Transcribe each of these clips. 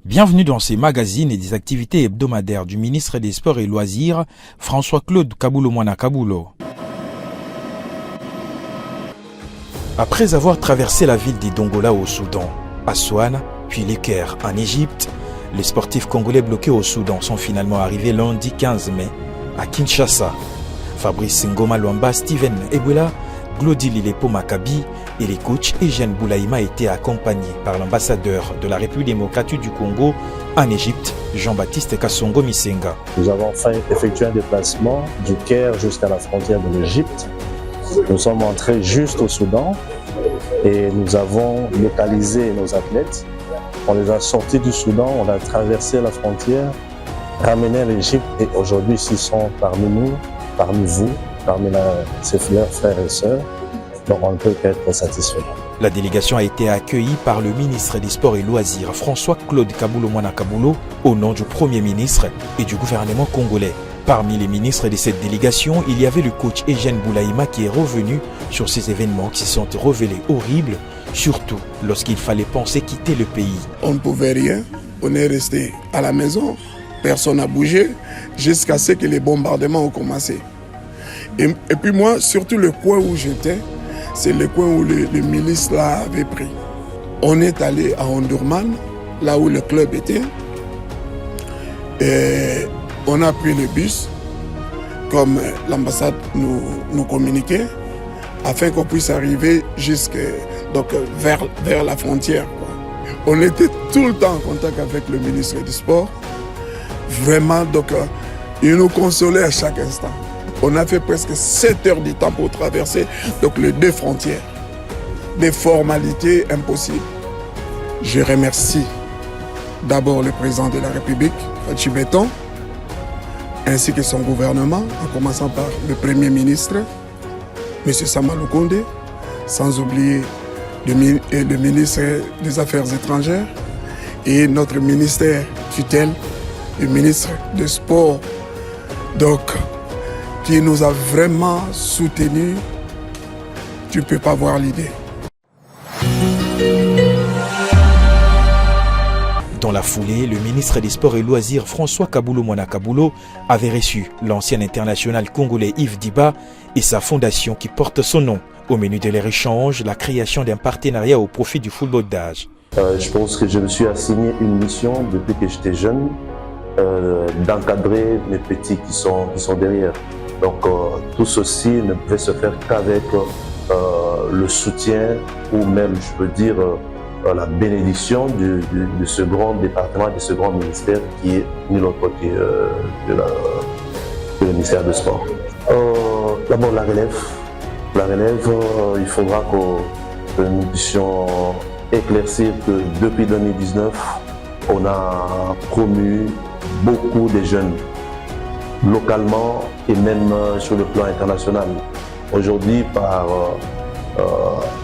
Bienvenue dans ces magazines et des activités hebdomadaires du ministre des Sports et Loisirs, François-Claude Kabulo-Mwana Kabulo. Après avoir traversé la ville d'Idongola au Soudan, Aswan, puis Le Caire en Égypte, les sportifs congolais bloqués au Soudan sont finalement arrivés lundi 15 mai à Kinshasa. Fabrice Ngoma Luamba, Steven Ebouela, Glody Lilepo Maccabi et les coachs Eugène Boulaïma étaient accompagnés par l'ambassadeur de la République démocratique du Congo en Égypte, Jean-Baptiste Kassongo Misenga. Nous avons effectué un déplacement du Caire jusqu'à la frontière de l'Égypte. Nous sommes entrés juste au Soudan et nous avons localisé nos athlètes. On les a sortis du Soudan, on a traversé la frontière, ramené à l'Égypte et aujourd'hui ils sont parmi nous, parmi vous, parmi ses frères et sœurs. Donc on ne peut qu'être satisfait. La délégation a été accueillie par le ministre des Sports et Loisirs, François-Claude Kabulo-Mwana Kabulo, au nom du Premier ministre et du gouvernement congolais. Parmi les ministres de cette délégation, il y avait le coach Eugène Boulaïma qui est revenu sur ces événements qui se sont révélés horribles, surtout lorsqu'il fallait penser quitter le pays. On ne pouvait rien, on est resté à la maison, personne n'a bougé, jusqu'à ce que les bombardements ont commencé. Et puis moi, surtout le coin où j'étais, c'est le coin où le milice là avait pris. On est allé à Ondurman, là où le club était, et on a pris le bus, comme l'ambassade nous communiquait, afin qu'on puisse arriver vers la frontière, quoi. On était tout le temps en contact avec le ministre du Sport. Vraiment, il nous consolait à chaque instant. On a fait presque 7 heures de temps pour traverser les deux frontières. Des formalités impossibles. Je remercie d'abord le président de la République, Fachi Beton, ainsi que son gouvernement, en commençant par le Premier ministre, M. Samalou Kondé, sans oublier le ministre des Affaires étrangères et notre ministère tutelle, le ministre des Sports, qui nous a vraiment soutenus. Tu ne peux pas voir l'idée. Dans la foulée, le ministre des Sports et Loisirs, François Kabulo-Mwana Kabulo, avait reçu l'ancien international congolais Yves Diba et sa fondation qui porte son nom. Au menu de leur échange, la création d'un partenariat au profit du football d'âge. Je pense que je me suis assigné une mission depuis que j'étais jeune, d'encadrer mes petits qui sont derrière. Donc tout ceci ne pouvait se faire qu'avec le soutien ou même, je peux dire, la bénédiction de ce grand département, de ce grand ministère qui est nul autre que le ministère du Sport. D'abord la relève. La relève, il faudra que nous puissions éclaircir que depuis 2019, on a promu beaucoup de jeunes localement et même sur le plan international. Aujourd'hui, par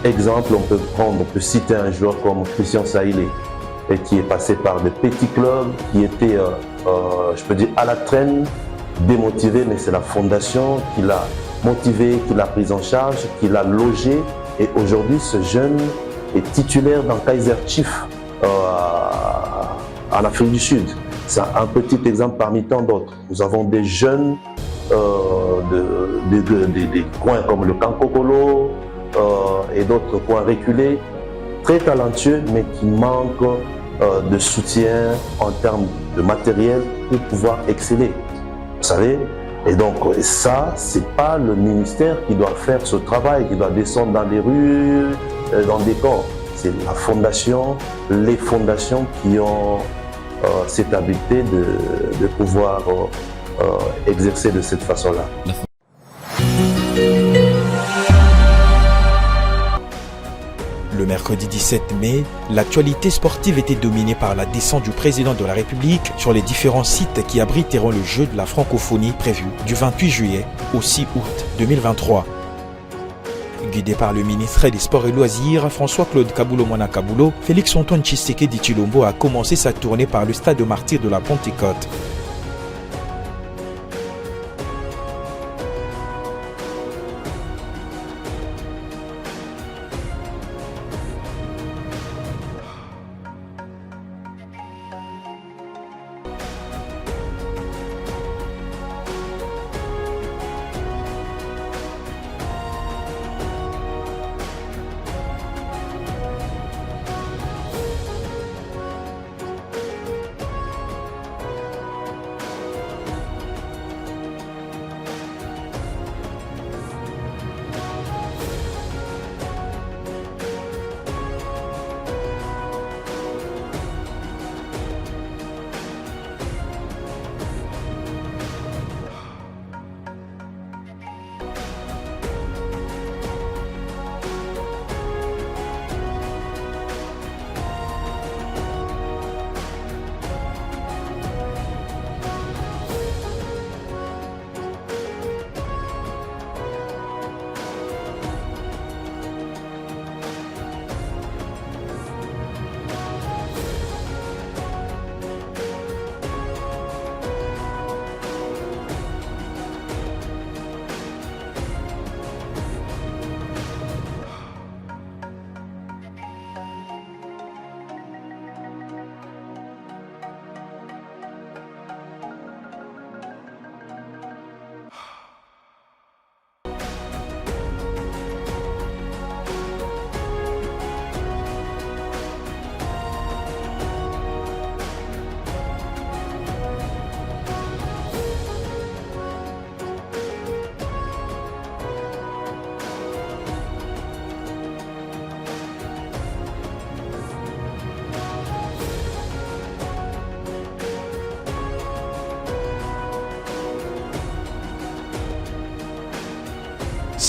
exemple, on peut citer un joueur comme Christian Saïlé, qui est passé par de petits clubs, qui était, je peux dire, à la traîne, démotivé, mais c'est la fondation qui l'a motivé, qui l'a pris en charge, qui l'a logé. Et aujourd'hui, ce jeune est titulaire dans Kaiser Chiefs en Afrique du Sud. C'est un petit exemple parmi tant d'autres. Nous avons des jeunes des coins comme le Kankokolo et d'autres coins reculés, très talentueux, mais qui manquent de soutien en termes de matériel pour pouvoir exceller. Vous savez? Et donc ça, c'est pas le ministère qui doit faire ce travail, qui doit descendre dans les rues, dans des camps. C'est la fondation, les fondations qui ont cette habileté de pouvoir exercer de cette façon-là. Le mercredi 17 mai, l'actualité sportive était dominée par la descente du président de la République sur les différents sites qui abriteront le jeu de la francophonie prévu du 28 juillet au 6 août 2023. Guidé par le ministre des Sports et Loisirs, François-Claude Kabulo-Mwana Kabulo, Félix-Antoine Tshisekedi Tshilombo a commencé sa tournée par le stade de Martyrs de la Pentecôte.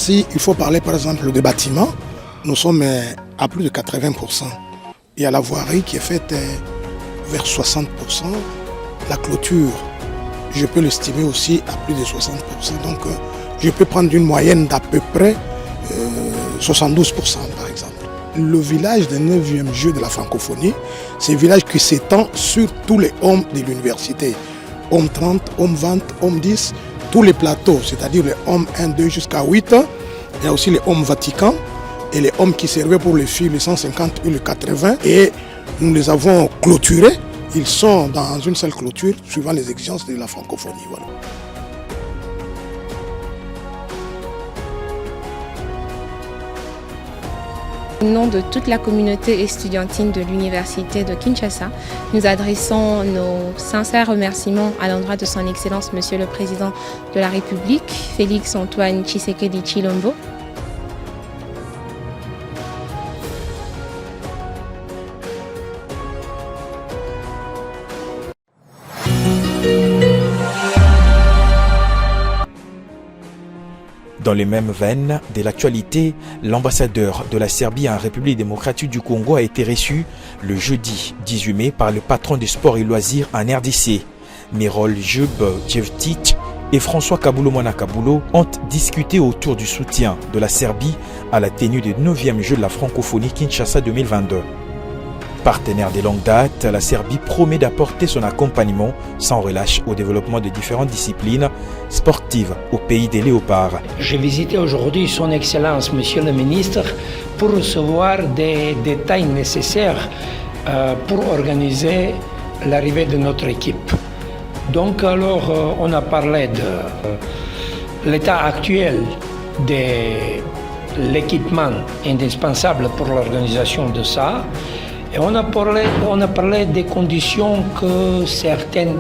Si il faut parler par exemple des bâtiments, nous sommes à plus de 80%. Il y a la voirie qui est faite vers 60%. La clôture, je peux l'estimer aussi à plus de 60%. Donc je peux prendre une moyenne d'à peu près 72% par exemple. Le village des 9e jeux de la francophonie, c'est un village qui s'étend sur tous les hommes de l'université. Hommes 30, hommes 20, hommes 10, tous les plateaux, c'est-à-dire les hommes 1, 2 jusqu'à 8. Il y a aussi les hommes Vatican et les hommes qui servaient pour les filles, les 150 ou les 80. Et nous les avons clôturés. Ils sont dans une seule clôture, suivant les exigences de la francophonie. Voilà. Au nom de toute la communauté estudiantine de l'Université de Kinshasa, nous adressons nos sincères remerciements à l'endroit de son Excellence Monsieur le Président de la République, Félix Antoine Tshisekedi Tshilombo. Dans les mêmes veines de l'actualité, l'ambassadeur de la Serbie en République démocratique du Congo a été reçu le jeudi 18 mai par le patron des sports et loisirs en RDC. Mirol Jevtic et François Kabulo-Mwana Kabulo ont discuté autour du soutien de la Serbie à la tenue des 9e Jeux de la francophonie Kinshasa 2022. Partenaire de longue date, la Serbie promet d'apporter son accompagnement sans relâche au développement de différentes disciplines sportives au pays des léopards. J'ai visité aujourd'hui son Excellence, Monsieur le Ministre, pour recevoir des détails nécessaires pour organiser l'arrivée de notre équipe. Donc alors, on a parlé de l'état actuel de l'équipement indispensable pour l'organisation de ça. Et on a parlé des conditions que certaines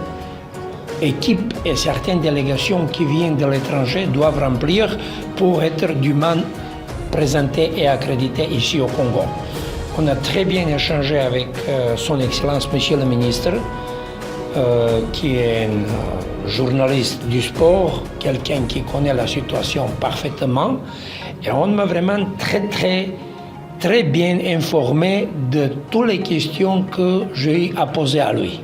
équipes et certaines délégations qui viennent de l'étranger doivent remplir pour être dûment présentées et accréditées ici au Congo. On a très bien échangé avec son Excellence, Monsieur le Ministre, qui est un journaliste du sport, quelqu'un qui connaît la situation parfaitement. Et on m'a vraiment très bien informé de toutes les questions que j'ai à poser à lui.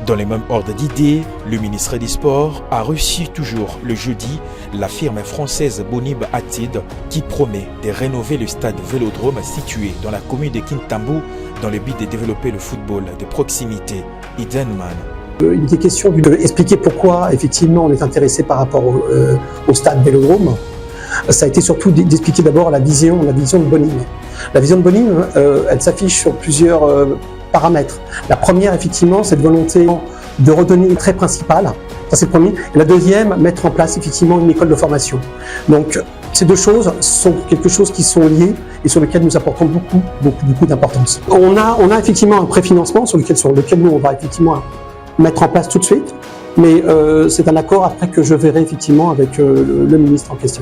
Dans les mêmes ordres d'idées, le ministre des Sports a reçu toujours le jeudi la firme française Bonib Atid qui promet de rénover le stade Vélodrome situé dans la commune de Kintambo dans le but de développer le football de proximité. Idenman. Il était question d'expliquer pourquoi effectivement on est intéressé par rapport au stade Vélodrome. Ça a été surtout d'expliquer d'abord la vision de Bonib. La vision de Bonib, elle s'affiche sur plusieurs paramètres. La première, effectivement, cette volonté de redonner une trait principal. Ça, c'est le premier. Et la deuxième, mettre en place effectivement une école de formation. Donc, ces deux choses sont quelque chose qui sont liées et sur lesquelles nous apportons beaucoup d'importance. On a effectivement un préfinancement sur lequel nous on va effectivement mettre en place tout de suite, mais c'est un accord après que je verrai effectivement avec le ministre en question.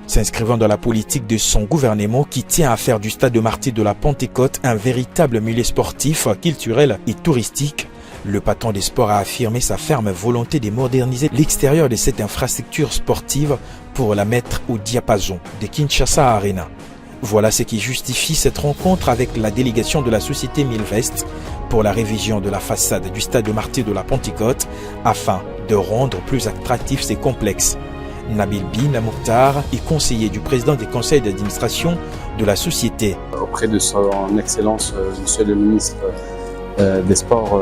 S'inscrivant dans la politique de son gouvernement qui tient à faire du stade de Martyrs de la Pentecôte un véritable milieu sportif, culturel et touristique, le patron des sports a affirmé sa ferme volonté de moderniser l'extérieur de cette infrastructure sportive pour la mettre au diapason de Kinshasa Arena. Voilà ce qui justifie cette rencontre avec la délégation de la société Milvest pour la révision de la façade du stade de Martyrs de la Pentecôte afin de rendre plus attractifs ces complexes. Nabil Bin Mokhtar est conseiller du président des conseils d'administration de la société. Auprès de son Excellence, Monsieur le ministre des Sports,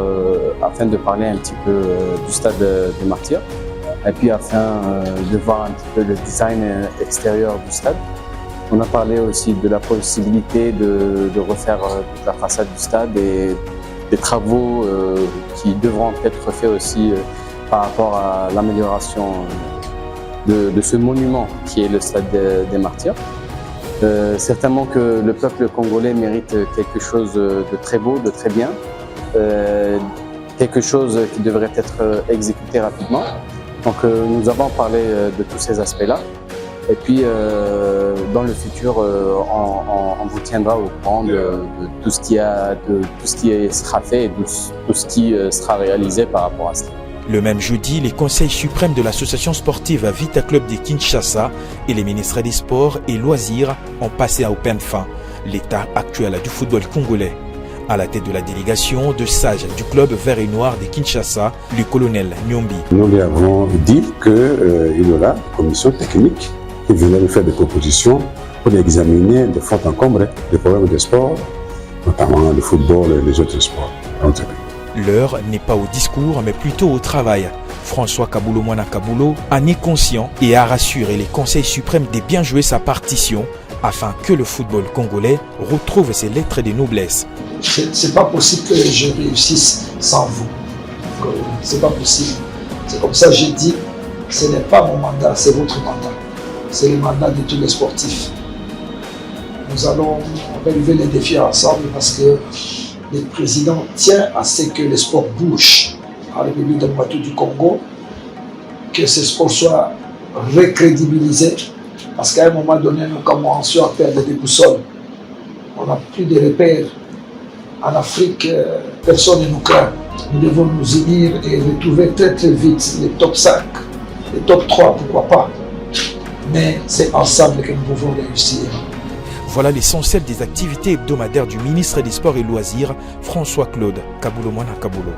afin de parler un petit peu du stade des Martyrs et puis afin de voir un petit peu le design extérieur du stade. On a parlé aussi de la possibilité de refaire toute la façade du stade et des travaux qui devront être faits aussi par rapport à l'amélioration de ce monument qui est le stade des Martyrs. Certainement que le peuple congolais mérite quelque chose de très beau, de très bien, quelque chose qui devrait être exécuté rapidement. Donc nous avons parlé de tous ces aspects-là. Et puis, dans le futur, on vous tiendra au courant de tout ce qui sera fait et de tout ce qui sera réalisé par rapport à cela. Le même jeudi, les conseils suprêmes de l'association sportive Vita Club de Kinshasa et les ministres des Sports et Loisirs ont passé au peigne fin l'état actuel du football congolais. À la tête de la délégation, deux sages du club vert et noir de Kinshasa, le colonel Nyombi. Nous lui avons dit qu'il y aura une commission technique qui venait nous faire des propositions pour examiner de fond en comble les problèmes de sport, notamment le football et les autres sports. L'heure n'est pas au discours, mais plutôt au travail. François Kabulo Mwana Kabulo en est conscient et a rassuré les conseils suprêmes de bien jouer sa partition afin que le football congolais retrouve ses lettres de noblesse. C'est pas possible que je réussisse sans vous. C'est pas possible. C'est comme ça que j'ai dit, ce n'est pas mon mandat, c'est votre mandat. C'est le mandat de tous les sportifs. Nous allons relever les défis ensemble parce que le président tient à ce que le sport bouge en République démocratique du Congo, que ce sport soit recrédibilisé, parce qu'à un moment donné, nous commençons à perdre des boussoles. On n'a plus de repères. En Afrique, personne ne nous craint. Nous devons nous unir et retrouver très très vite les top 5, les top 3, pourquoi pas. Mais c'est ensemble que nous pouvons réussir. Voilà l'essentiel des activités hebdomadaires du ministre des Sports et Loisirs, François-Claude Kabulo Mwana Kabulo.